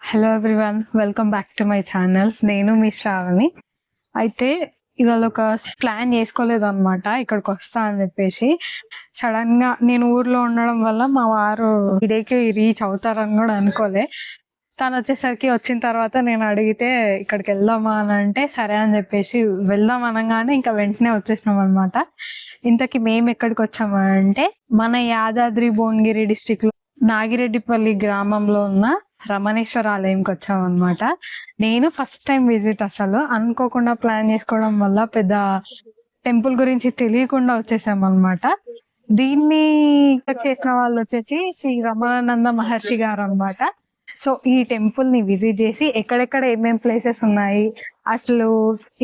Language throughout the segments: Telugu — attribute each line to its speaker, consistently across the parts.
Speaker 1: Hello everyone, welcome back to my channel. నేను మీ శ్రావణి. అయితే ఇవాళ ఒక ప్లాన్ చేసుకోలేదు అనమాట, ఇక్కడికి వస్తా అని చెప్పేసి. సడన్ గా నేను ఊర్లో ఉండడం వల్ల మా వారు ఈ డేకి రీచ్ అవుతారని కూడా అనుకోలే. తను వచ్చేసరికి వచ్చిన తర్వాత నేను అడిగితే ఇక్కడికి వెళ్దామా అని అంటే సరే అని చెప్పేసి వెళ్దాం అనగానే ఇంకా వెంటనే వచ్చేసినాం అనమాట. ఇంతకీ మేము ఎక్కడికి వచ్చామంటే మన యాదాద్రి భువనగిరి డిస్టిక్ లో నాగిరెడ్డిపల్లి గ్రామంలో ఉన్న రమణేశ్వర ఆలయంకి వచ్చామన్నమాట. నేను ఫస్ట్ టైం విజిట్, అసలు అనుకోకుండా ప్లాన్ చేసుకోవడం వల్ల పెద్ద టెంపుల్ గురించి తెలియకుండా వచ్చేసామన్నమాట. దీన్ని చేసిన వాళ్ళు వచ్చేసి శ్రీ రమానంద మహర్షి గారు అన్నమాట. సో ఈ టెంపుల్ ని విజిట్ చేసి ఎక్కడెక్కడ ఏమేం ప్లేసెస్ ఉన్నాయి, అసలు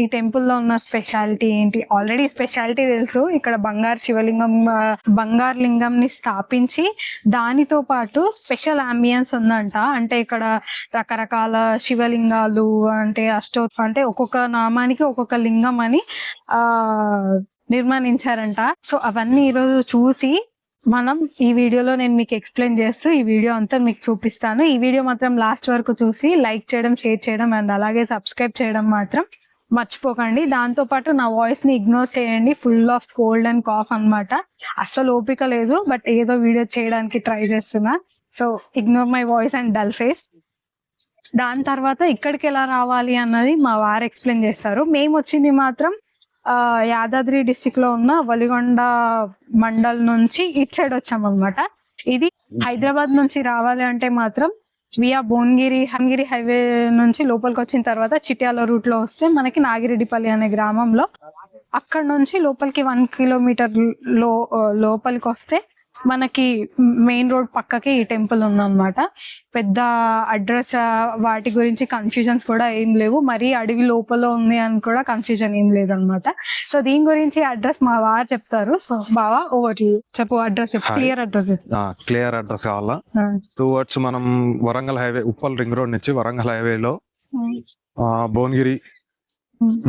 Speaker 1: ఈ టెంపుల్ లో ఉన్న స్పెషాలిటీ ఏంటి. ఆల్రెడీ స్పెషాలిటీ తెలుసు, ఇక్కడ బంగారు శివలింగం, బంగారు లింగం ని స్థాపించి దానితో పాటు స్పెషల్ అంబియన్స్ ఉందంట. అంటే ఇక్కడ రకరకాల శివలింగాలు, అంటే అంటే ఒక్కొక్క నామానికి ఒక్కొక్క లింగం అని ఆ నిర్మాణించారంట. సో అవన్నీ ఈరోజు చూసి మనం ఈ వీడియోలో నేను మీకు ఎక్స్ప్లెయిన్ చేస్తూ ఈ వీడియో అంతా మీకు చూపిస్తాను. ఈ వీడియో మాత్రం లాస్ట్ వరకు చూసి లైక్ చేయడం, షేర్ చేయడం అండ్ అలాగే సబ్స్క్రైబ్ చేయడం మాత్రం మర్చిపోకండి. దాంతో పాటు నా వాయిస్ ని ఇగ్నోర్ చేయండి, full of cold and cough అన్నమాట. అస్సలు ఓపిక లేదు, బట్ ఏదో వీడియో చేయడానికి ట్రై చేస్తున్నా. So ignore my voice and dull face. దాని తర్వాత ఇక్కడికి ఎలా రావాలి అన్నది మా వారు ఎక్స్ప్లెయిన్ చేస్తారు. మేము వచ్చింది మాత్రం యాదాద్రి డిస్టిక్ లో ఉన్న వలిగొండ మండల్ నుంచి ఇటు సైడ్ వచ్చామన్నమాట. ఇది హైదరాబాద్ నుంచి రావాలి అంటే మాత్రం వియా భువనగిరి హైవే నుంచి లోపలికి వచ్చిన తర్వాత చిట్యాల రూట్ లో వస్తే మనకి నాగిరెడ్డిపల్లి అనే గ్రామంలో, అక్కడ నుంచి లోపలికి 1 కిలోమీటర్ లోపలికి వస్తే మనకి మెయిన్ రోడ్ పక్కకి ఈ టెంపుల్ ఉందన్నమాట. పెద్ద అడ్రస్ వాటి గురించి కన్ఫ్యూజన్స్ కూడా ఏం లేవు, మరి అడవి లోపల ఉంది అని కూడా కన్ఫ్యూజన్ ఏం లేదన్నమాట. సో దీని గురించి అడ్రస్ మా వారు చెప్తారు. సో బావా, ఓవర్ యు. చెప్పు, అడ్రస్ చెప్పు, క్లియర్ అడ్రస్.
Speaker 2: క్లియర్ అడ్రస్ కావాలా? టువర్డ్స్ మనం Warangal highway, Uppal ring road నుంచి వరంగల్ హైవేలో భువనగిరి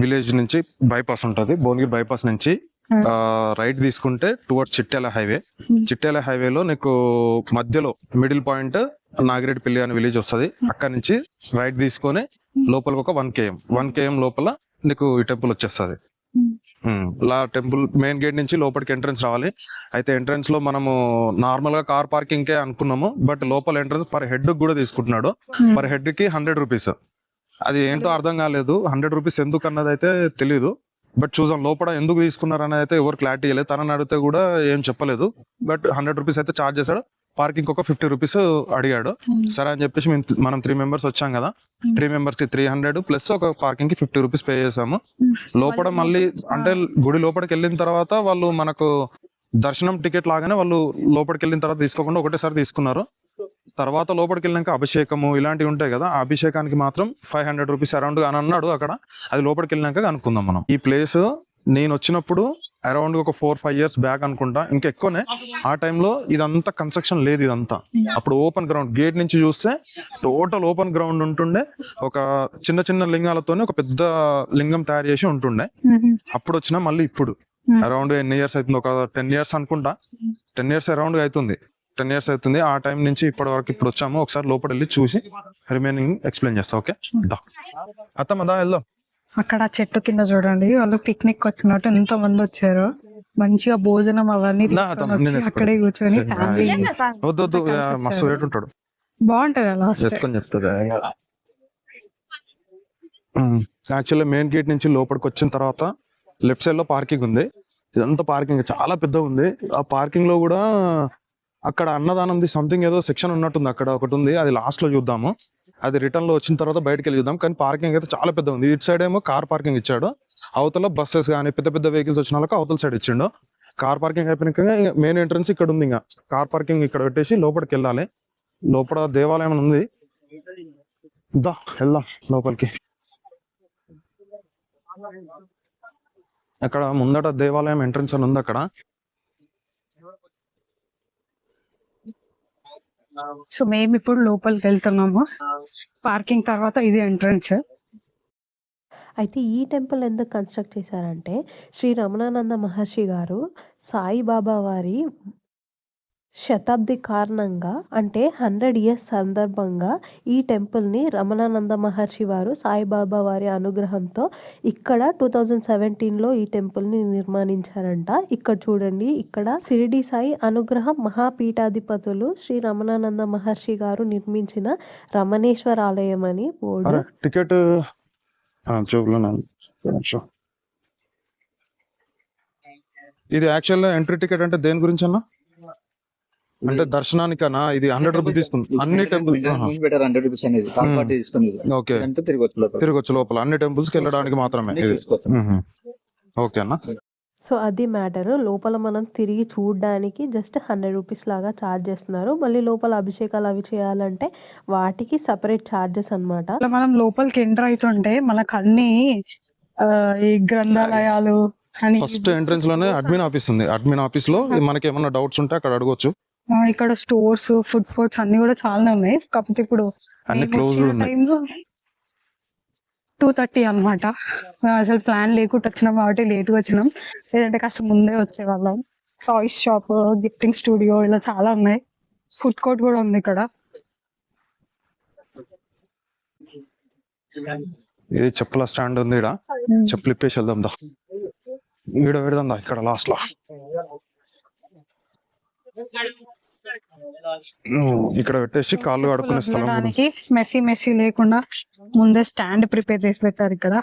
Speaker 2: విలేజ్ నుంచి బైపాస్ ఉంటది. భువనగిరి బైపాస్ నుంచి రైట్ తీసుకుంటే టువర్డ్స్ చిట్యాల హైవేలో నీకు మధ్యలో మిడిల్ పాయింట్ నాగిరెడ్డిపల్లి అనే విలేజ్ వస్తుంది. అక్కడ నుంచి రైట్ తీసుకొని లోపలికి ఒక 1 km లోపల నీకు ఈ టెంపుల్ వచ్చేస్తుంది. టెంపుల్ మెయిన్ గేట్ నుంచి లోపలికి ఎంట్రన్స్ రావాలి. అయితే ఎంట్రన్స్ లో మనము నార్మల్ గా కార్ పార్కింగ్ కే అనుకున్నాము, బట్ లోపల ఎంట్రన్స్ పర్ హెడ్ కూడా తీసుకుంటున్నాడు. పర్ హెడ్ కి 100 రూపీస్. అది ఏంటో అర్థం కాలేదు, 100 రూపీస్ ఎందుకు అన్నది అయితే తెలీదు. బట్ చూసాం లోపల ఎందుకు తీసుకున్నారు అనేది అయితే ఎవరు క్లారిటీ ఇవ్వలేదు. తనని అడిగితే కూడా ఏం చెప్పలేదు. బట్ 100 రూపీస్ అయితే ఛార్జ్ చేశాడు. పార్కింగ్ ఒక 50 రూపీస్ అడిగాడు. సరే అని చెప్పేసి మనం 3 మెంబర్స్ వచ్చాం కదా, 3 మెంబర్స్ కి 300 ప్లస్ ఒక పార్కింగ్ కి 50 రూపీస్ పే చేసాము. లోపల మళ్ళీ అంటే గుడి లోపలికి వెళ్ళిన తర్వాత వాళ్ళు మనకు దర్శనం టికెట్ లాగానే వాళ్ళు లోపలికి వెళ్ళిన తర్వాత తీసుకోకుండా ఒకటేసారి తీసుకున్నారు. తర్వాత లోపలికి వెళ్ళినాక అభిషేకము ఇలాంటివి ఉంటాయి కదా, ఆ అభిషేకానికి మాత్రం 500 రూపీస్ అరౌండ్ అని అన్నాడు అక్కడ. అది లోపలికి వెళ్ళినాక అనుకుందాం మనం. ఈ ప్లేస్ నేను వచ్చినప్పుడు అరౌండ్ ఒక 4-5 years బ్యాక్ అనుకుంటా, ఇంకా ఎక్కువనే. ఆ టైంలో ఇదంతా కన్స్ట్రక్షన్ లేదు, ఇదంతా అప్పుడు ఓపెన్ గ్రౌండ్. గేట్ నుంచి చూస్తే టోటల్ ఓపెన్ గ్రౌండ్ ఉంటుండే. ఒక చిన్న చిన్న లింగాలతోనే ఒక పెద్ద లింగం తయారు చేసి ఉంటుండే. అప్పుడు వచ్చినా మళ్ళీ ఇప్పుడు అరౌండ్ ఎన్ని ఇయర్స్ అవుతుంది, ఒక 10 years అనుకుంటా. 10 years అరౌండ్ అవుతుంది, 10 years అవుతుంది. ఆ టైం నుంచి ఇప్పటి వరకు ఇప్పుడు వచ్చాము. ఒకసారి లోపల వెళ్ళి చూసి రిమైనింగ్ ఎక్స్ప్లెయిన్ చేస్తా. ఓకే, అత్తమ్మదా వెళ్దాం.
Speaker 1: అక్కడ చెట్టు కింద చూడండి, వాళ్ళు పిక్నిక్ వచ్చినట్టు ఎంతో మంది వచ్చారు. మంచిగా భోజనం అవన్నీ అక్కడే కూర్చొని ఫ్యామిలీ
Speaker 2: మస్తు రేట్ ఉంటాడు,
Speaker 1: బాగుంటది అలా
Speaker 2: చెప్తుంది. యాక్చువల్లీ మెయిన్ గేట్ నుంచి లోపలికి వచ్చిన తర్వాత లెఫ్ట్ సైడ్ లో పార్కింగ్ ఉంది. ఇదంతా పార్కింగ్ చాలా పెద్దగా ఉంది. ఆ పార్కింగ్ లో కూడా అక్కడ అన్నదానంది సంథింగ్ ఏదో సెక్షన్ ఉన్నట్టుంది, అక్కడ ఒకటి ఉంది. అది లాస్ట్ లో చూద్దాము. అది రిటర్న్ లో వచ్చిన తర్వాత బయటకు వెళ్ళి చూద్దాం. కానీ పార్కింగ్ అయితే చాలా పెద్ద ఉంది. ఇటు సైడ్ ఏమో కార్ పార్కింగ్ ఇచ్చాడు, అవతల బస్సెస్ కానీ పెద్ద పెద్ద వెహికల్స్ వచ్చిన వాళ్ళకి అవతల సైడ్ ఇచ్చిండు. కార్ పార్కింగ్ అయిపోయినాక మెయిన్ ఎంట్రన్స్ ఇక్కడ ఉంది. ఇంకా కార్ పార్కింగ్ ఇక్కడ పెట్టేసి లోపలికి వెళ్ళాలి. లోపల దేవాలయం ఉంది, దా వెళ్దాం లోపలికి. అక్కడ ముందట దేవాలయం ఎంట్రన్స్ అని ఉంది అక్కడ.
Speaker 1: సో మేము ఇప్పుడు లోపలికి వెళ్తున్నాము. పార్కింగ్ తర్వాత ఇది ఎంట్రన్స్.
Speaker 3: అయితే ఈ టెంపుల్ ఎందుకు కన్స్ట్రక్ట్ చేశారంటే శ్రీ రమణానంద మహర్షి గారు సాయిబాబా వారి శతాబ్ది కారణంగా అంటే 100 ఇయర్స్ సందర్భంగా ఈ టెంపుల్‌ని రమణానంద మహర్షి వారు సాయిబాబా వారి అనుగ్రహంతో ఇక్కడ 2017లో ఈ టెంపుల్‌ని నిర్మాణించారంట. ఇక్కడ చూడండి, ఇక్కడ షిరిడి సాయి అనుగ్రహం మహాపీఠాధిపతులు శ్రీ రమణానంద మహర్షి గారు నిర్మించిన రమణేశ్వర ఆలయం అని బోర్డు.
Speaker 2: టికెట్ ఇది యాక్చువల్ ఎంట్రీ టికెట్ అంటే దేని గురించి అన్న? అంటే దర్శనానికనా? ఇది 100 రూపీస్ తీసుకుంది అన్ని టెంపుల్.
Speaker 4: బెటర్ 100 రూపీస్ అనేది థర్డ్ పార్టీ తీసుకునేది.
Speaker 2: ఓకే,
Speaker 4: అంటే తిరిగి వచ్చి లోపల
Speaker 2: తిరగొచ్చు లోపల అన్ని టెంపుల్స్ కి వెళ్ళడానికి మాత్రమే ఇది. ఓకే అన్న.
Speaker 3: సో అది మ్యాటర్. లోపల మనం తిరిగి చూడడానికి జస్ట్ 100 రూపీస్ లాగా ఛార్జ్ చేస్తున్నారు. మళ్ళీ లోపల అభిషేకాలు అవి చేయాలంటే వాటికి సపరేట్ ఛార్జెస్ అన్నమాట.
Speaker 1: అలా మనం లోపలికి ఎంటర్ అవుతుంటే మనకు అన్ని ఈ గ్రంథాలయాలు అని
Speaker 2: ఫస్ట్ ఎంట్రన్స్ లోనే అడ్మిన్ ఆఫీస్ ఉంది. అడ్మిన్ ఆఫీస్ లో మనకి ఏమైనా డౌట్స్ ఉంటే అక్కడ అడగొచ్చు.
Speaker 1: ఇక్కడ స్టోర్స్, ఫుడ్ కోర్ట్స్ అన్ని కూడా చాలా ఉన్నాయి. కాకపోతే ఇప్పుడు
Speaker 2: అన్ని క్లోజ్ ఉన్నాయి.
Speaker 1: టైంలో 2:30 అన్నమాట. అసలు ప్లాన్ లేకుండా వచ్చినాం కాబట్టి లేట్గా వచ్చినాం, లేదంటే కాస్త ముందే వచ్చేవాళ్ళం. టాయ్స్ షాప్, గిఫ్టింగ్ స్టూడియో ఇలా చాలా ఉన్నాయి. ఫుడ్ కోర్ట్ కూడా ఉంది ఇక్కడ.
Speaker 2: ఇది చెప్పుల స్టాండ్ ఉంది. ఇక్కడ చెప్పులు ఇప్పేసి వెళ్దాం దా. ఈడ పెడదాం దా, ఇక్కడ లాస్ట్ లో. ఇక్కడ పెట్టేసి కాళ్ళు కడుక్కునే స్థలం కూడా.
Speaker 1: దానికి మెస్సీ లేకుండా ముందే స్టాండ్ ప్రిపేర్ చేసి పెట్టారు ఇక్కడ.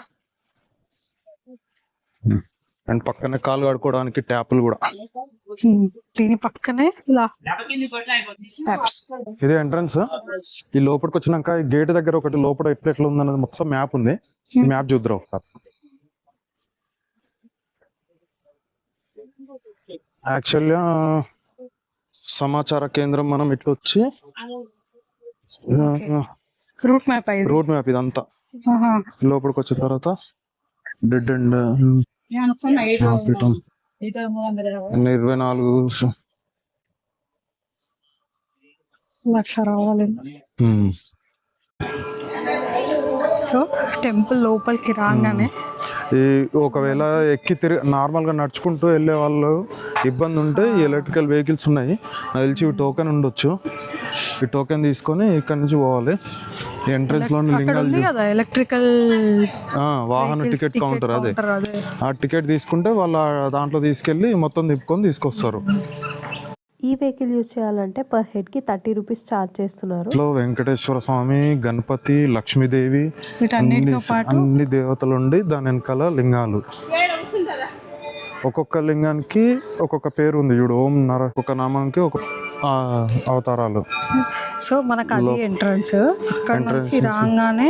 Speaker 2: అండ్ పక్కనే కాళ్ళు కడుక్కోవడానికి ట్యాపులు కూడా.
Speaker 1: దీని పక్కనే ఇలా taps.
Speaker 2: ఇదే ఎంట్రన్స్. ఈ లోపలికి వచ్చినాక ఈ గేట్ దగ్గర ఒకటి లోపల ఎట్లా ఉందన్నది మొత్తం మ్యాప్ ఉంది. మ్యాప్ చూద్దరు ఒకసారి. యాక్చువల్గా సమాచార కేంద్రం మనం ఇట్లా వచ్చి
Speaker 1: రూట్ మ్యాప్ అయింది.
Speaker 2: రోడ్ మ్యాప్ ఇదంతా. లోపలికి వచ్చిన తర్వాత డెడ్ అండ్ 24
Speaker 1: లక్ష రావాలి. సో టెంపుల్ లోపలికి రాగానే
Speaker 2: ఈ ఒకవేళ ఎక్కి నార్మల్ గా నడుచుకుంటూ వెళ్ళే వాళ్ళు ఇబ్బంది ఉంటే ఈ ఎలక్ట్రికల్ వెహికల్స్ ఉన్నాయి. నాకు తెలిసి ఈ టోకెన్ ఉండొచ్చు. ఈ టోకెన్ తీసుకొని ఇక్కడ నుంచి పోవాలి. ఎంట్రన్స్ లోని లింగాలు
Speaker 1: కదా ఎలక్ట్రికల్
Speaker 2: వాహన టికెట్ కౌంటర్ అదే. ఆ టికెట్ తీసుకుంటే వాళ్ళ దాంట్లో తీసుకెళ్లి మొత్తం తిప్పుకొని తీసుకొస్తారు.
Speaker 3: ఈ వెహికల్ యూజ్ చేయాలంటే పర్ హెడ్ కి 30 రూపీస్ ఛార్జ్ చేస్తున్నారు.
Speaker 2: వెంకటేశ్వర స్వామి, గణపతి, లక్ష్మీదేవి,
Speaker 1: వీటన్నిటితో పాటు
Speaker 2: అన్ని దేవతలు ఉండి దాని వెనకాల లింగాలు. ఒక్కొక్క లింగానికి ఒక్కొక్క పేరు ఉంది చూడు. ఓం నర ఒక్కొక్క నామానికి ఒక అవతారాలు.
Speaker 1: సో మనకు అది ఎంట్రన్స్. ఇక్కడ నుంచి రాగానే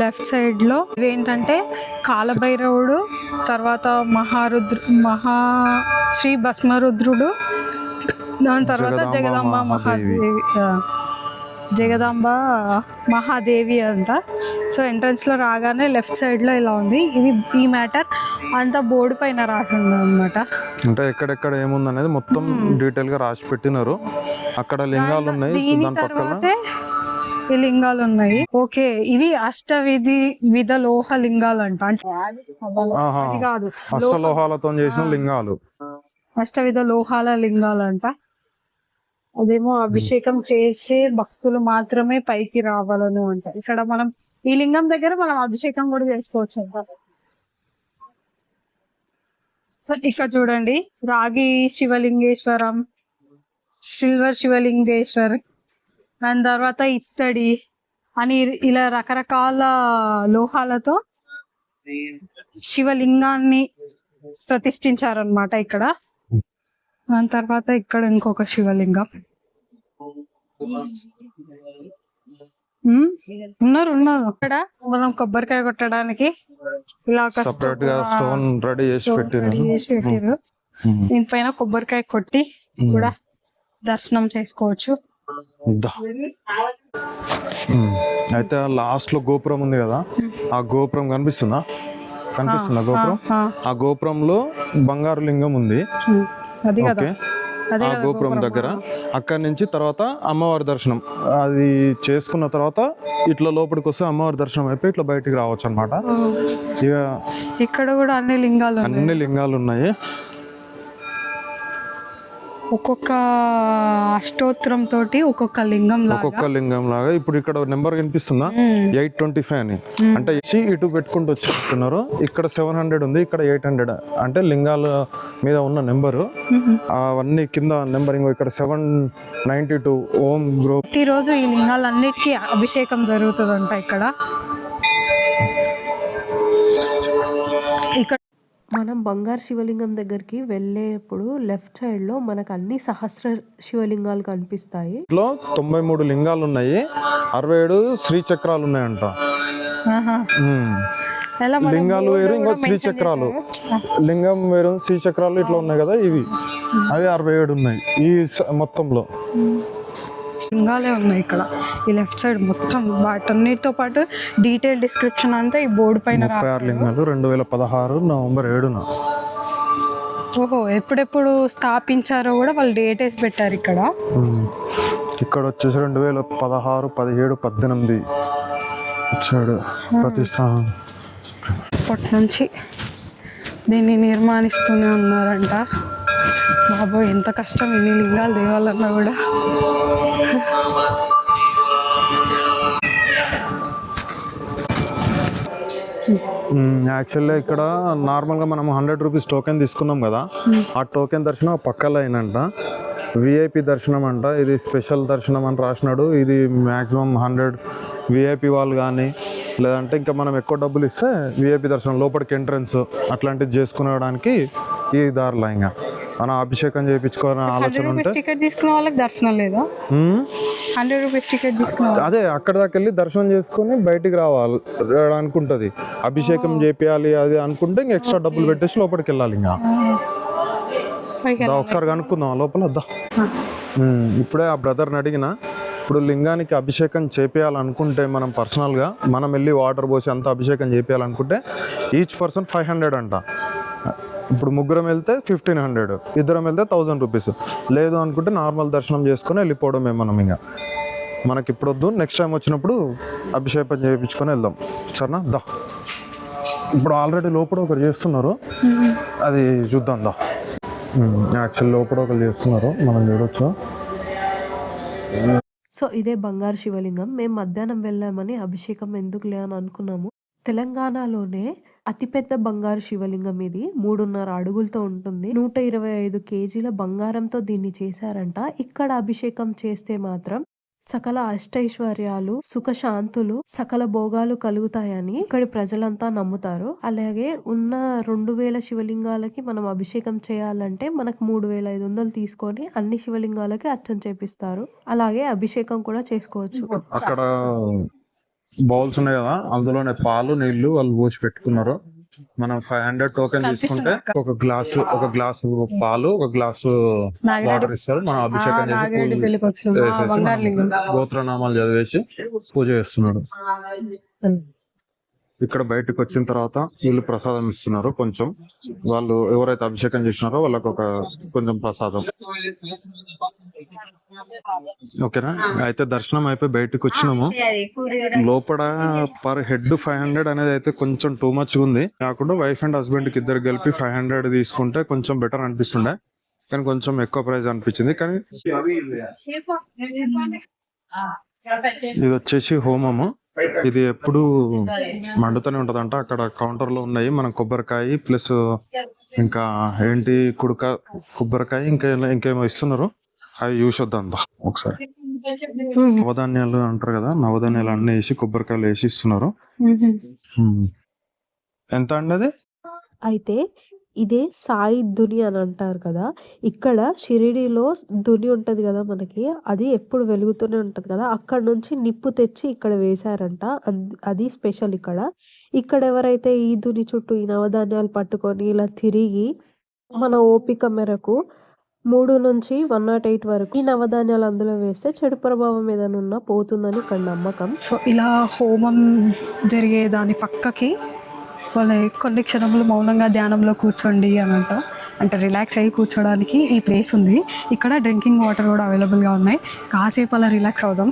Speaker 1: లెఫ్ట్ సైడ్ లో ఇవేంటంటే కాలభైరవుడు, తర్వాత శ్రీ భస్మరుద్రుడు, దాని తర్వాత జగదాంబ మహాదేవి అంట. సో ఎంట్రన్స్ లో రాగానే లెఫ్ట్ సైడ్ లో ఇలా ఉంది. ఇది ఈ మ్యాటర్ అంతా బోర్డు పైన రాసి ఉంది అనమాట.
Speaker 2: అంటే ఎక్కడెక్కడ ఏముంది అనేది మొత్తం డీటెయిల్ గా రాసి పెట్టినారు. అక్కడ లింగాలు ఉన్నాయి. దాని పక్కన
Speaker 1: ఈ లింగాలు ఉన్నాయి. ఓకే, ఇవి విధ లోహ లింగాలు అంట. అంటే కాదు,
Speaker 2: అష్టలోహాలతో చేసిన లింగాలు,
Speaker 1: అష్టవిధ లోహాల లింగాలు అంట. అదేమో అభిషేకం చేసే భక్తులు మాత్రమే పైకి రావాలని ఉంటాయి. ఇక్కడ మనం ఈ లింగం దగ్గర మనం అభిషేకం కూడా చేసుకోవచ్చు అంట. సో ఇక్కడ చూడండి, రాగి శివలింగేశ్వరం, సిల్వర్ శివలింగేశ్వర్, దాని తర్వాత ఇత్తడి అని ఇలా రకరకాల లోహాలతో శివలింగాన్ని ప్రతిష్ఠించారనమాట ఇక్కడ. దాని తర్వాత ఇక్కడ ఇంకొక శివలింగం. ఉన్నారు ఇక్కడ మనం కొబ్బరికాయ కొట్టడానికి ఇలా ఒక
Speaker 2: సెపరేట్ గా స్టోన్ రెడీ చేసి పెట్టారు.
Speaker 1: దీనిపైన కొబ్బరికాయ కొట్టి కూడా దర్శనం చేసుకోవచ్చు.
Speaker 2: అయితే లాస్ట్ లో గోపురం ఉంది కదా, ఆ గోపురం కనిపిస్తుందా గోపురం? ఆ గోపురంలో బంగారు లింగం ఉంది. ఓకే, ఆ గోపురం దగ్గర అక్కడి నుంచి తర్వాత అమ్మవారి దర్శనం అది చేసుకున్న తర్వాత ఇట్లా లోపలికి వస్తే అమ్మవారి దర్శనం అయిపోయి ఇట్లా బయటికి రావచ్చు అనమాట. ఇక
Speaker 1: ఇక్కడ కూడా అన్ని లింగాలు
Speaker 2: ఉన్నాయి.
Speaker 1: ఒక్కొక్క అష్టోత్తరం తోటి ఒక్కొక్క లింగం
Speaker 2: ఒక్కొక్క లింగం లాగా. ఇప్పుడు ఇక్కడ నెంబర్ కనిపిస్తుందా 825 అని, అంటే ఇటు పెట్టుకుంటూ వచ్చేస్తున్నారు. ఇక్కడ 700 ఉంది, ఇక్కడ 800, అంటే లింగాల మీద ఉన్న నెంబరు. అవన్నీ కింద నెంబరింగ్ ఇక్కడ 792 ఓం గ్రో.
Speaker 1: ప్రతిరోజు ఈ లింగాలన్నిటికీ అభిషేకం జరుగుతుందంట ఇక్కడ. ఇక్కడ
Speaker 3: మనం బంగారు శివలింగం దగ్గరికి వెళ్ళేప్పుడు లెఫ్ట్ సైడ్ లో మనకు అన్ని సహస్ర శివలింగాలు కనిపిస్తాయి.
Speaker 2: ఇట్లా 93 లింగాలు ఉన్నాయి, 67 శ్రీచక్రాలు ఉన్నాయంట.
Speaker 1: ఎలా మనం
Speaker 2: లింగాలు
Speaker 1: board
Speaker 2: వేరు,
Speaker 1: కూడా
Speaker 2: ఇంకో
Speaker 1: mention
Speaker 2: శ్రీచక్రాలు.
Speaker 1: చేశారు.
Speaker 2: లింగం వేరు, శ్రీచక్రాలు ఇట్లా ఉన్నాయి కదా, ఇవి అవి 67 ఉన్నాయి ఈ మొత్తంలో.
Speaker 1: లింగాలే ఉన్నాయి ఇక్కడ ఈ లెఫ్ట్ సైడ్ మొత్తం. వాటన్నిటితో పాటు డీటెయిల్ డిస్క్రిప్షన్ అంతా ఈ బోర్డు పైన
Speaker 2: 36 లింగాలు 2016 నవంబర్ 7న.
Speaker 1: ఓహో, ఎప్పుడెప్పుడు స్థాపించారో కూడా వాళ్ళు డేట్ వేసి పెట్టారు ఇక్కడ.
Speaker 2: ఇక్కడ వచ్చేసి 2016, 17, 18 వచ్చాడు ప్రతిష్టానం.
Speaker 1: అప్పటి నుంచి దీన్ని నిర్మాణిస్తూనే ఉన్నారంట. బాబోయ్, ఎంత కష్టం ఇన్ని లింగాలు దేవాలన్నా కూడా.
Speaker 2: యాక్చువల్గా ఇక్కడ నార్మల్గా మనం 100 రూపీస్ టోకెన్ తీసుకున్నాం కదా, ఆ టోకెన్ దర్శనం పక్కల అయినంట. విఐపి దర్శనం అంట, ఇది స్పెషల్ దర్శనం అని రాసినాడు. ఇది మ్యాక్సిమం 100 విఐపి వాళ్ళు కానీ, లేదంటే ఇంకా మనం ఎక్కువ డబ్బులు ఇస్తే విఐపి దర్శనం లోపలికి ఎంట్రన్స్ అట్లాంటిది చేసుకునేడానికి ఈ దారిలో ఇంకా మనం అభిషేకం చేయించుకోవాలని ఆలోచన ఉంటే.
Speaker 1: టికెట్ తీసుకున్న వాళ్ళకి దర్శనం లేదా? 100 రూపీస్ టికెట్ తీసుకున్న
Speaker 2: అదే అక్కడ దాకా వెళ్ళి దర్శనం చేసుకొని బయటికి రావాలి అనుకుంటుంది. అభిషేకం చేపియాలి అది అనుకుంటే ఇంకా ఎక్స్ట్రా డబ్బులు పెట్టేసి లోపలికి వెళ్ళాలి. ఇంకా ఒకసారి కనుక్కుందాం లోపల వద్దా. ఇప్పుడే ఆ బ్రదర్ని అడిగిన, ఇప్పుడు లింగానికి అభిషేకం చేపియాలనుకుంటే మనం పర్సనల్గా మనం వెళ్ళి వాటర్ పోసి అంత అభిషేకం చేపియాలనుకుంటే ఈచ్ పర్సన్ 500 అంట. ఇప్పుడు ముగ్గురం వెళ్తే 1500, ఇద్దరం వెళ్తే 1000 రూపీస్. లేదు అనుకుంటే నార్మల్ దర్శనం చేసుకొని వెళ్ళిపోవడమే మనం. ఇంకా మనకి ఇప్పుడు వద్దు, నెక్స్ట్ టైం వచ్చినప్పుడు అభిషేకం చేయించుకొని వెళ్దాం, సరేనా? దా, ఇప్పుడు ఆల్రెడీ లోపల ఒకరు చేస్తున్నారు, అది చూద్దాం. దా, యాక్చువల్ లోపల ఒకరు చేస్తున్నారు, మనం చూడొచ్చు.
Speaker 3: సో ఇదే బంగారు శివలింగం. మేము మధ్యాహ్నం వెళ్ళామని అభిషేకం ఎందుకులే అని అనుకున్నాము. తెలంగాణలోనే అతిపెద్ద బంగారు శివలింగం ఇది. 3.5 అడుగులతో ఉంటుంది. 125 కేజీల బంగారంతో దీన్ని చేశారంట. ఇక్కడ అభిషేకం చేస్తే మాత్రం సకల అష్టైశ్వర్యాలు, సుఖశాంతులు, సకల భోగాలు కలుగుతాయని ఇక్కడి ప్రజలంతా నమ్ముతారు. అలాగే ఉన్న 2000 శివలింగాలకి మనం అభిషేకం చేయాలంటే మనకు 3500 తీసుకొని అన్ని శివలింగాలకి అర్చన చేపిస్తారు. అలాగే అభిషేకం కూడా చేసుకోవచ్చు.
Speaker 2: అక్కడ బౌల్స్ ఉన్నాయి కదా, అందులోనే పాలు నీళ్లు వాళ్ళు పోసి పెట్టుకున్నారు. మనం 500 టోకెన్ తీసుకుంటే ఒక గ్లాసు పాలు, ఒక గ్లాసు వాటర్ ఇస్తారు. మనం అభిషేకం చేసి గోత్రనామాలు చదివేసి పూజ చేస్తున్నాడు. ఇక్కడ బయటకు వచ్చిన తర్వాత వీళ్ళు ప్రసాదం ఇస్తున్నారు. కొంచెం వాళ్ళు ఎవరైతే అభిషేకం చేసినారో వాళ్ళకి కొంచెం ప్రసాదం. ఓకేనా? అయితే దర్శనం అయిపోయి బయటకు వచ్చినాము. లోపల పర్ హెడ్ 500 అనేది అయితే కొంచెం టూ మచ్ ఉంది. కాకుండా వైఫ్ అండ్ హస్బెండ్ కి ఇద్దరు కలిపి 500 తీసుకుంటే కొంచెం బెటర్ అనిపిస్తుండే, కానీ కొంచెం ఎక్కువ ప్రైస్ అనిపించింది. కానీ ఇది వచ్చేసి హోమము. ఇది ఎప్పుడు మండుతూనే ఉంటదంట. అక్కడ కౌంటర్ లో ఉన్నాయి. మనం కొబ్బరికాయ ప్లస్ ఇంకా ఏంటి కొబ్బరికాయ ఇంకేమో ఇస్తున్నారు, అవి చూసొద్దాం ఒకసారి. నవధాన్యాలు అంటారు కదా, నవధాన్యాలు అన్ని వేసి కొబ్బరికాయలు వేసి ఇస్తున్నారు. ఎంత అండి అది?
Speaker 3: అయితే ఇదే సాయి ధుని అని అంటారు కదా. ఇక్కడ షిరిడీలో ధుని ఉంటది కదా మనకి, అది ఎప్పుడు వెలుగుతూనే ఉంటది కదా. అక్కడ నుంచి నిప్పు తెచ్చి ఇక్కడ వేశారంట. అది స్పెషల్ ఇక్కడ. ఇక్కడ ఎవరైతే ఈ ధుని చుట్టూ ఈ నవధాన్యాలు పట్టుకొని ఇలా తిరిగి మన ఓపిక మేరకు 3 నుంచి 108 వరకు ఈ నవధాన్యాలు అందులో వేస్తే చెడు ప్రభావం ఏదైనా ఉన్నా పోతుందని ఇక్కడ నమ్మకం.
Speaker 1: సో ఇలా హోమం జరిగే దాని పక్కకి వాళ్ళ కొన్ని క్షణములు మౌనంగా ధ్యానంలో కూర్చోండి అని అంట. అంటే రిలాక్స్ అయ్యి కూర్చోడానికి ఈ ప్లేస్ ఉంది. ఇక్కడ డ్రింకింగ్ వాటర్ కూడా అవైలబుల్గా ఉన్నాయి. కాసేపు అలా రిలాక్స్ అవుదాం.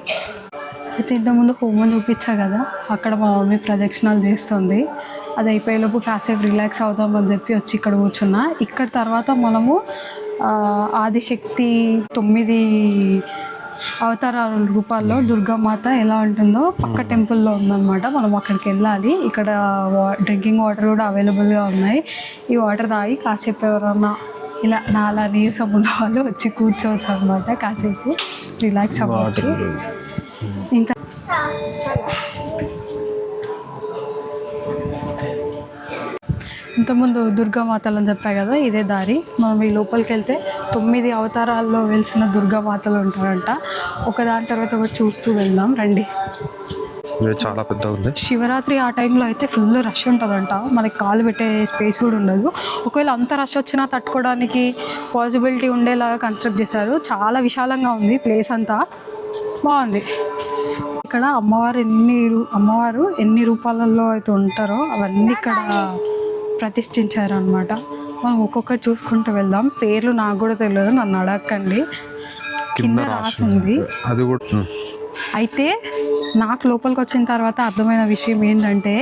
Speaker 1: అయితే ఇంతకుముందు హోమం చూపించా కదా, అక్కడ మా మమ్మీ ప్రదక్షిణాలు చేస్తుంది. అది అయిపోయేలోపు కాసేపు రిలాక్స్ అవుదాం అని చెప్పి వచ్చి ఇక్కడ కూర్చున్నా. ఇక్కడ తర్వాత మనము ఆదిశక్తి 9 అవతారాల రూపాల్లో దుర్గామాత ఎలా ఉంటుందో పక్క టెంపుల్లో ఉందన్నమాట. మనం అక్కడికి వెళ్ళాలి. ఇక్కడ డ్రింకింగ్ వాటర్ కూడా అవైలబుల్గా ఉన్నాయి. ఈ వాటర్ తాగి కాసేపు ఎవరన్నా ఇలా నాలా నీరసం ఉన్న వాళ్ళు వచ్చి కూర్చోవచ్చు అనమాట. కాసేపు రిలాక్స్ అవ్వచ్చు. ఇంకా ఇంతకుముందు దుర్గామాతలు అని చెప్పా కదా, ఇదే దారి. మనం ఈ లోపలికి వెళ్తే 9 అవతారాల్లో వెలిసిన దుర్గామాతలు ఉంటారంట. ఒకదాని తర్వాత ఒకటి చూస్తూ వెళ్దాం రండి.
Speaker 2: చాలా పెద్ద ఉంది.
Speaker 1: శివరాత్రి ఆ టైంలో అయితే ఫుల్ రష్ ఉంటుందంట. మనకి కాలు పెట్టే స్పేస్ కూడా ఉండదు. ఒకవేళ అంత రష్ వచ్చినా తట్టుకోవడానికి పాసిబిలిటీ ఉండేలాగా కన్స్ట్రక్ట్ చేశారు. చాలా విశాలంగా ఉంది ప్లేస్ అంతా, బాగుంది. ఇక్కడ అమ్మవారు ఎన్ని రూపాలలో అయితే ఉంటారో అవన్నీ ఇక్కడ ప్రతిష్ఠించారు అనమాట. మనం ఒక్కొక్కటి చూసుకుంటూ వెళ్దాం. పేర్లు నాకు కూడా తెలియదు, నన్ను అడగకండి. కింద రాసింది
Speaker 2: అది కూడా.
Speaker 1: అయితే నాకు లోపలికి వచ్చిన తర్వాత అర్థమైన విషయం ఏంటంటే,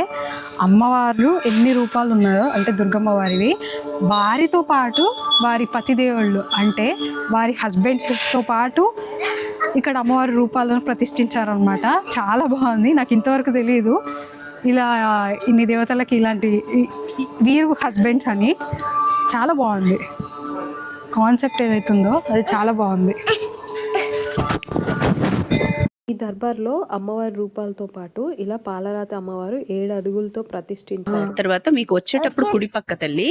Speaker 1: అమ్మవారు ఎన్ని రూపాలు ఉన్నాయో అంటే దుర్గమ్మ వారివి, వారితో పాటు వారి పతిదేవుళ్ళు అంటే వారి హస్బెండ్స్తో పాటు ఇక్కడ అమ్మవారి రూపాలను ప్రతిష్ఠించారనమాట. చాలా బాగుంది. నాకు ఇంతవరకు తెలియదు ఇలా ఇన్ని దేవతలకి ఇలాంటి వీరు హస్బెండ్స్ అని. చాలా బాగుంది కాన్సెప్ట్ ఏదైతుందో, అది చాలా బాగుంది.
Speaker 3: ఈ దర్బార్లో అమ్మవారి రూపాలతో పాటు ఇలా పాలరాతి అమ్మవారు 7 అడుగులతో ప్రతిష్ఠించారు.
Speaker 5: తర్వాత మీకు వచ్చేటప్పుడు కుడి పక్క తల్లి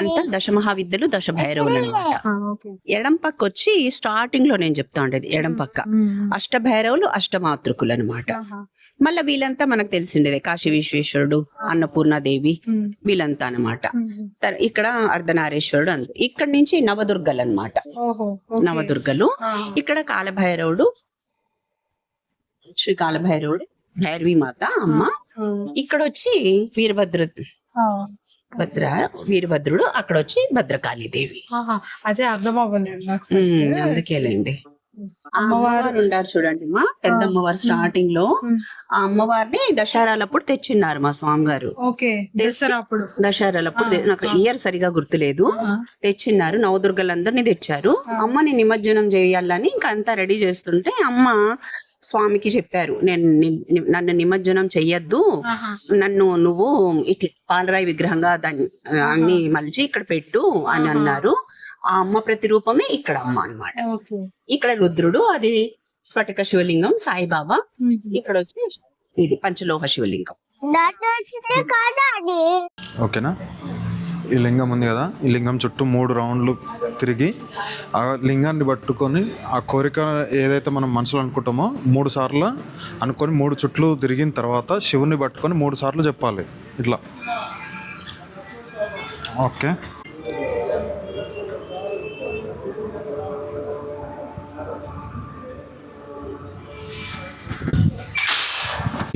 Speaker 5: అంతా దశమహావిద్యలు దశభైరవులు అనమాట. ఎడం పక్క వచ్చి స్టార్టింగ్ లో నేను చెప్తా ఉండేది ఎడం పక్క అష్టభైరవులు అష్టమాతృకులు అనమాట. మళ్ళీ వీళ్ళంతా మనకు తెలిసిండేదే, కాశీ విశ్వేశ్వరుడు, అన్నపూర్ణాదేవి, వీళ్ళంతా అనమాట. ఇక్కడ అర్ధనారీశ్వరుడు అందు. ఇక్కడ నుంచి నవదుర్గలు అనమాట. నవదుర్గలు ఇక్కడ కాలభైరవుడు, శ్రీ కాలభైరవుడు, భైరవి మాత అమ్మ. ఇక్కడ వచ్చి వీరభద్రుడు, అక్కడ వచ్చి భద్రకాళీదేవి.
Speaker 1: అదే అర్థం అవ్వలేదు.
Speaker 5: అందుకేలేండి. అమ్మవారు ఉండారు చూడండి మా పెద్ద అమ్మవారు. స్టార్టింగ్ లో ఆ అమ్మవారిని దసరాలప్పుడు తెచ్చిన్నారు మా స్వామి గారు. దసరాలప్పుడు నాకు ఇయర్ సరిగా గుర్తులేదు, తెచ్చిన్నారు. నవదుర్గలందరినీ తెచ్చారు. అమ్మని నిమజ్జనం చేయాలని ఇంకా అంతా రెడీ చేస్తుంటే అమ్మ స్వామికి చెప్పారు, నన్ను నిమజ్జనం చెయ్యొద్దు, నువ్వు ఇట్లా పాలరాయి విగ్రహంగా దాన్ని అన్ని మలిచి ఇక్కడ పెట్టు అని అన్నారు. ఆ అమ్మ ప్రతిరూపమే ఇక్కడ అమ్మ అన్నమాట. ఇక్కడ రుద్రుడు, అది స్ఫటిక శివలింగం సాయిబాబా. ఇక్కడ వచ్చి ఇది పంచలోహ శివలింగం.
Speaker 2: ఓకేనా. ఈ లింగం ఉంది కదా, ఈ లింగం చుట్టూ 3 రౌండ్లు తిరిగి ఆ లింగాన్ని పట్టుకొని ఆ కోరిక ఏదైతే మనం మనసులో అనుకుంటామో 3 సార్లు అనుకొని 3 చుట్లు తిరిగిన తర్వాత శివుని పట్టుకొని 3 సార్లు చెప్పాలి ఇట్లా. ఓకే.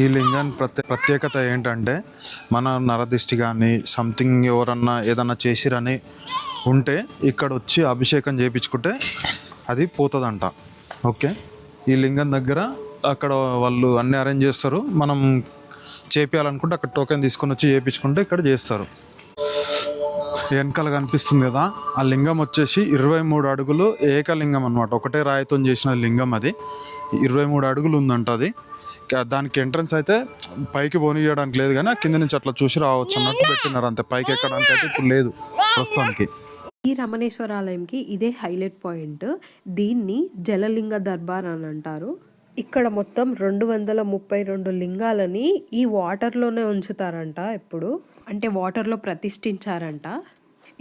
Speaker 2: ఈ లింగాన్ని ప్రత్యేకత ఏంటంటే, మన నరదిష్టి కానీ సంథింగ్ ఎవరన్నా ఏదన్నా చేసిరని ఉంటే ఇక్కడ వచ్చి అభిషేకం చేయించుకుంటే అది పోతుందంట. ఓకే. ఈ లింగం దగ్గర అక్కడ వాళ్ళు అన్నీ అరేంజ్ చేస్తారు. మనం చేపించాలనుకుంటే అక్కడ టోకెన్ తీసుకొని వచ్చి చేయించుకుంటే ఇక్కడ చేస్తారు. వెనకాల కనిపిస్తుంది కదా, ఆ లింగం వచ్చేసి 23 అడుగులు ఏకలింగం అనమాట. ఒకటే రాయితో చేసిన లింగం. అది 23 అడుగులు ఉందంట. అది దానికి ఎంట్రన్స్ అయితే పైకి పోనీయడానికి లేదు, కానీ కింద నుంచి అట్లా చూసి రావచ్చు అన్నట్టు పెట్టినారు. అంతే, పైకి ఎక్కడానికి అయితే ఇప్పుడు లేదు ప్రస్తుతానికి.
Speaker 3: ఈ రమణేశ్వర ఆలయంకి ఇదే హైలైట్ పాయింట్. దీన్ని జలలింగ దర్బార్ అని అంటారు. ఇక్కడ మొత్తం 232 లింగాలని ఈ వాటర్లోనే ఉంచుతారంట. ఎప్పుడు అంటే వాటర్లో ప్రతిష్ఠించారంట.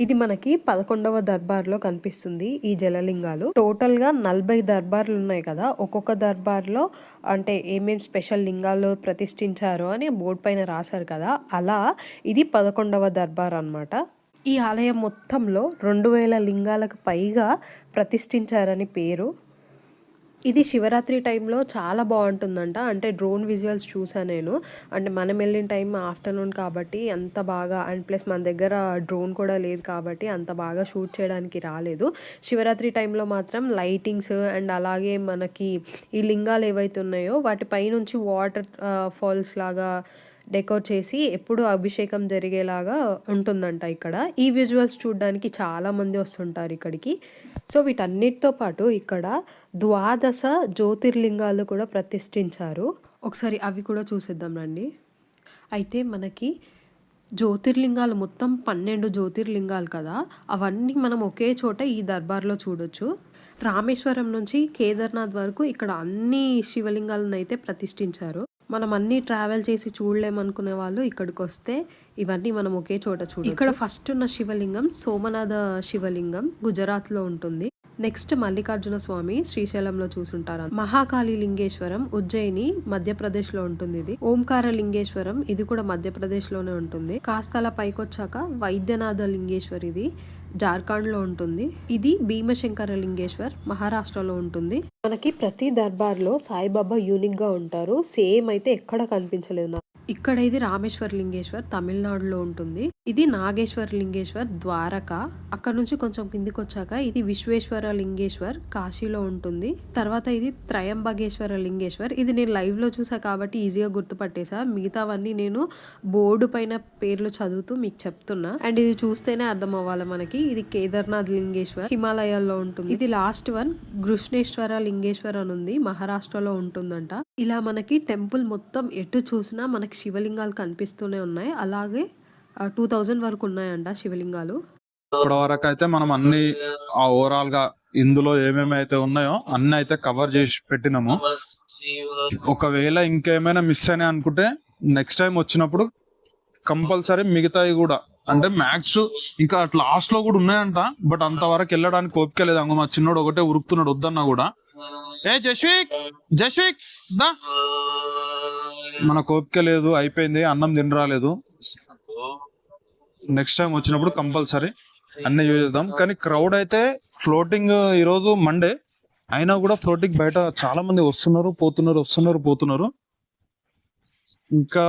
Speaker 3: ఇది మనకి 11వ దర్బార్లో కనిపిస్తుంది ఈ జలలింగాలు. టోటల్గా 40 దర్బార్లు ఉన్నాయి కదా. ఒక్కొక్క దర్బార్లో అంటే ఏమేమి స్పెషల్ లింగాలు ప్రతిష్ఠించారో అని బోర్డు పైన రాశారు కదా, అలా ఇది 11వ దర్బార్ అన్నమాట. ఈ ఆలయం మొత్తంలో 2000 లింగాలకు పైగా ప్రతిష్ఠించారని పేరు. ఇది శివరాత్రి టైంలో చాలా బాగుంటుందంట. అంటే డ్రోన్ విజువల్స్ చూసాను నేను. అంటే మనం వెళ్ళిన టైం ఆఫ్టర్నూన్ కాబట్టి అంత బాగా, అండ్ ప్లస్ మన దగ్గర డ్రోన్ కూడా లేదు కాబట్టి అంత బాగా షూట్ చేయడానికి రాలేదు. శివరాత్రి టైంలో మాత్రం లైటింగ్స్ అండ్ అలాగే మనకి ఈ లింగాలు ఏవైతే ఉన్నాయో వాటి పైనుంచి వాటర్ ఫాల్స్ లాగా డెకోర్ చేసి ఎప్పుడు అభిషేకం జరిగేలాగా ఉంటుందంట ఇక్కడ. ఈ విజువల్స్ చూడడానికి చాలా మంది వస్తుంటారు ఇక్కడికి. సో వీటన్నిటితో పాటు ఇక్కడ 12 జ్యోతిర్లింగాలు కూడా ప్రతిష్ఠించారు. ఒకసారి అవి కూడా చూసేద్దాం రండి. అయితే మనకి జ్యోతిర్లింగాలు మొత్తం 12 జ్యోతిర్లింగాలు కదా, అవన్నీ మనం ఒకే చోట ఈ దర్బార్లో చూడొచ్చు. రామేశ్వరం నుంచి కేదార్నాథ్ వరకు ఇక్కడ అన్ని శివలింగాలను అయితే ప్రతిష్ఠించారు. మనం అన్ని ట్రావెల్ చేసి చూడలేమనుకునే వాళ్ళు ఇక్కడికి వస్తే ఇవన్నీ మనం ఒకే చోట చూడొచ్చు. ఇక్కడ ఫస్ట్ ఉన్న శివలింగం సోమనాథ శివలింగం గుజరాత్లో ఉంటుంది. నెక్స్ట్ మల్లికార్జున స్వామి శ్రీశైలంలో చూసుంటారు. మహాకాళి లింగేశ్వరం ఉజ్జయిని మధ్యప్రదేశ్లో ఉంటుంది. ఇది ఓంకార లింగేశ్వరం, ఇది కూడా మధ్యప్రదేశ్లోనే ఉంటుంది. కాస్తల పైకొచ్చాక వైద్యనాథ లింగేశ్వర్, ఇది జార్ఖండ్లో ఉంటుంది. ఇది భీమశంకర లింగేశ్వర్ మహారాష్ట్రలో ఉంటుంది. మనకి ప్రతి దర్బార్లో సాయిబాబా యూనిక్ గా ఉంటారు. సేమ్ అయితే ఎక్కడ కనిపించలేదు. ఇక్కడ ఇది రామేశ్వర్ లింగేశ్వర్ తమిళనాడులో ఉంటుంది. ఇది నాగేశ్వర్ లింగేశ్వర్ ద్వారకా, అక్కడ నుంచి కొంచెం కిందికి వచ్చాక ఇది విశ్వేశ్వర లింగేశ్వర్ కాశీలో ఉంటుంది. తర్వాత ఇది త్రయంబకేశ్వర లింగేశ్వర్, ఇది నేను లైవ్ లో చూసా కాబట్టి ఈజీగా గుర్తుపట్టేసా. మిగతావన్నీ నేను బోర్డు పైన పేర్లు చదువుతూ మీకు చెప్తున్నా. అండ్ ఇది చూస్తేనే అర్థం అవ్వాలి మనకి. ఇది కేదార్నాథ్ లింగేశ్వర్ హిమాలయాల్లో ఉంటుంది. ఇది లాస్ట్ వన్ కృష్ణేశ్వర లింగేశ్వర్ అని ఉంది, మహారాష్ట్రలో ఉంటుందంట. ఇలా మనకి టెంపుల్ మొత్తం ఎటు చూసినా మనకి శివలింగాలు కనిపిస్తూనే ఉన్నాయి. అలాగే 2000 వరకు ఉన్నాయంట శివలింగాలు.
Speaker 2: ఇప్పటి వరకు అయితే మనం అన్ని ఓవరాల్ గా ఇందులో ఏమేమి అయితే ఉన్నాయో అన్ని అయితే కవర్ చేసి పెట్టినాము. ఒకవేళ ఇంకేమైనా మిస్ అయినా అనుకుంటే నెక్స్ట్ టైం వచ్చినప్పుడు కంపల్సరీ మిగతాయి కూడా, అంటే మ్యాక్స్ ఇంకా లాస్ట్ లో కూడా ఉన్నాయంట. బట్ అంతవరకు వెళ్ళడానికి ఓపిక లేదు. అంగ మా చిన్నోడు ఒకటే ఉరుకుతున్నాడు వద్దన్నా కూడా. ఏ జస్విక్ దా, మన ఓపిక లేదు, అయిపోయింది, అన్నం తిని రాలేదు. నెక్స్ట్ టైం వచ్చినప్పుడు కంపల్సరీ అన్ని చూద్దాం. కానీ క్రౌడ్ అయితే ఫ్లోటింగ్ ఈరోజు మండే అయినా కూడా ఫ్లోటింగ్ బయట చాలా మంది పోతున్నారు. ఇంకా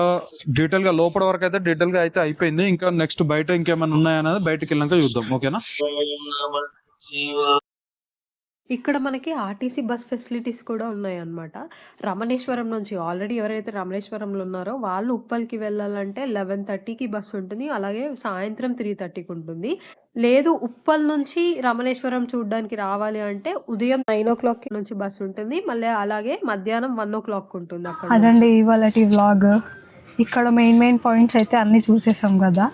Speaker 2: డీటెయిల్ గా లోపల వరకు అయితే డీటెయిల్ గా అయితే అయిపోయింది. ఇంకా నెక్స్ట్ బయట ఇంకేమైనా ఉన్నాయనేది బయటకు వెళ్ళాక చూద్దాం. ఓకేనా?
Speaker 3: ఇక్కడ మనకి ఆర్టీసీ బస్ ఫెసిలిటీస్ కూడా ఉన్నాయన్నమాట. రమణేశ్వరం నుంచి ఆల్రెడీ ఎవరైతే రమణేశ్వరంలో ఉన్నారో వాళ్ళు ఉప్పల్కి వెళ్ళాలంటే 11:30కి బస్సు ఉంటుంది. అలాగే సాయంత్రం 3:30కి ఉంటుంది. లేదు ఉప్పల్ నుంచి రమణేశ్వరం చూడడానికి రావాలి అంటే ఉదయం 9 నుంచి బస్సు ఉంటుంది. మళ్ళీ అలాగే మధ్యాహ్నం 1 ఉంటుంది అక్కడ.
Speaker 1: అదండి ఇవాళటి వ్లాగ్. ఇక్కడ మెయిన్ పాయింట్స్ అయితే అన్ని చూసేసాం కదా.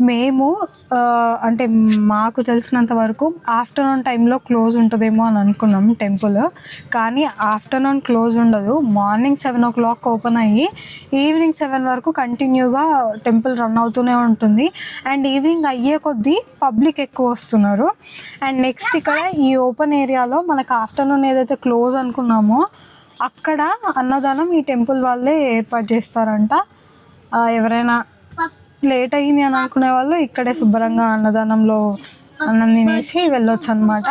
Speaker 1: మేము అంటే మాకు తెలిసినంత వరకు ఆఫ్టర్నూన్ టైంలో క్లోజ్ ఉంటుందేమో అని అనుకున్నాం టెంపుల్. కానీ ఆఫ్టర్నూన్ క్లోజ్ ఉండదు. మార్నింగ్ 7 o'clock ఓపెన్ అయ్యి ఈవినింగ్ 7 వరకు కంటిన్యూగా టెంపుల్ రన్ అవుతూనే ఉంటుంది. అండ్ ఈవినింగ్ అయ్యే కొద్దీ పబ్లిక్ ఎక్కువ వస్తున్నారు. అండ్ నెక్స్ట్ ఇక్కడ ఈ ఓపెన్ ఏరియాలో మనకు ఆఫ్టర్నూన్ ఏదైతే క్లోజ్ అనుకున్నామో అక్కడ అన్నదానం ఈ టెంపుల్ వాళ్ళే ఏర్పాటు చేస్తారంట. ఎవరైనా లేట్ అయ్యింది అని అనుకునే వాళ్ళు ఇక్కడే శుభ్రంగా అన్నదానంలో అన్నం తినేసి వెళ్ళొచ్చు అనమాట.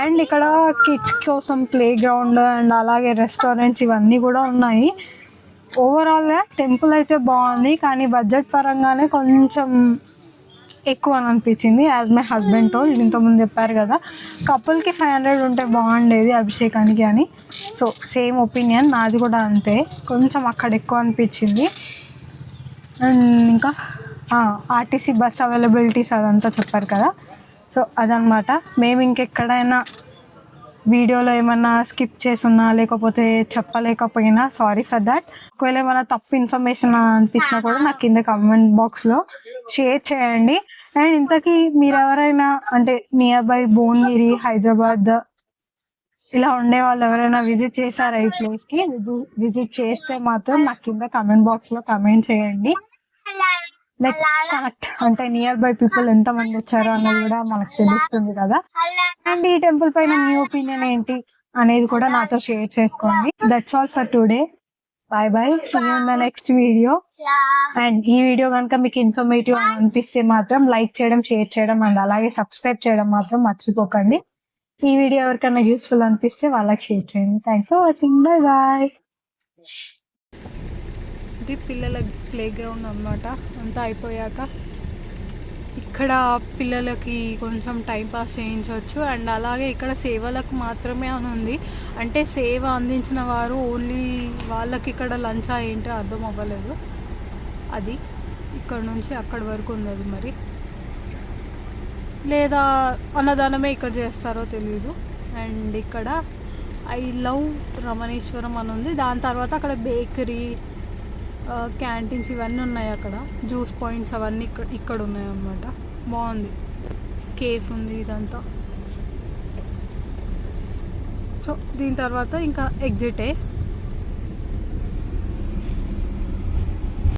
Speaker 1: అండ్ ఇక్కడ కిడ్స్ కోసం ప్లే గ్రౌండ్ అండ్ అలాగే రెస్టారెంట్స్ ఇవన్నీ కూడా ఉన్నాయి. ఓవరాల్గా టెంపుల్ అయితే బాగుంది. కానీ బడ్జెట్ పరంగానే కొంచెం ఎక్కువ అని అనిపించింది. యాజ్ మై హస్బెండ్ టోల్డ్, ఇంతకుముందు చెప్పారు కదా కపుల్కి 500 ఉంటే బాగుండేది అభిషేకానికి అని. సో సేమ్ ఒపీనియన్ నాది కూడా అంతే. కొంచెం అక్కడ ఎక్కువ అనిపించింది. అండ్ ఇంకా ఆర్టీసీ బస్ అవైలబిలిటీస్ అదంతా చెప్పారు కదా. సో అదనమాట. మేము ఇంకెక్కడైనా వీడియోలో ఏమన్నా స్కిప్ చేసున్నా లేకపోతే చెప్పలేకపోయినా సారీ ఫర్ దాట్. ఒకవేళ ఏమైనా తప్పు ఇన్ఫర్మేషన్ అనిపించినా కూడా నాకు కింద కామెంట్ బాక్స్లో షేర్ చేయండి. అండ్ ఇంతకీ మీరు ఎవరైనా అంటే నియర్ బై భువనగిరి, హైదరాబాద్ ఇలా ఉండే వాళ్ళు ఎవరైనా విజిట్ చేశారా ఈ ప్లేస్కి? విజిట్ చేస్తే మాత్రం నాకు కింద కామెంట్ బాక్స్లో కామెంట్ చేయండి. Let's connect. అంటే నియర్ బై పీపుల్ ఎంతమంది వచ్చారో అన్నది కూడా మనకు తెలుస్తుంది కదా. అండ్ ఈ టెంపుల్ పైన మీ ఒపీనియన్ ఏంటి అనేది కూడా నాతో షేర్ చేసుకోండి. That's all for today. Bye bye. See you in the next video. And ఈ వీడియో కనుక మీకు ఇన్ఫర్మేటివ్ అనిపిస్తే మాత్రం లైక్ చేయడం, షేర్ చేయడం అండ్ అలాగే సబ్స్క్రైబ్ చేయడం మాత్రం మర్చిపోకండి. ఈ వీడియో ఎవరికైనా యూస్ఫుల్ అనిపిస్తే వాళ్ళకి షేర్ చేయండి. Thanks for watching. Bye bye. ఇది పిల్లల ప్లే గ్రౌండ్ అన్నమాట. అంతా అయిపోయాక ఇక్కడ పిల్లలకి కొంచెం టైం పాస్ చేయించవచ్చు. అండ్ అలాగే ఇక్కడ సేవలకు మాత్రమే అని ఉంది. అంటే సేవ అందించిన వారు ఓన్లీ వాళ్ళకి ఇక్కడ లంచా ఏంటో అర్థం అవ్వలేదు. అది ఇక్కడ నుంచి అక్కడి వరకు ఉంది అది, మరి లేదా అన్నదానమే ఇక్కడ చేస్తారో తెలీదు. అండ్ ఇక్కడ ఐ లవ్ రమణేశ్వరం అని ఉంది. దాని తర్వాత అక్కడ బేకరీ, క్యాంటీన్స్ ఇవన్నీ ఉన్నాయి. అక్కడ జ్యూస్ పాయింట్స్ అవన్నీ ఇక్కడ ఉన్నాయి అన్నమాట. బాగుంది, కేఫ్ ఉంది ఇదంతా. సో దీని తర్వాత ఇంకా ఎగ్జిటే.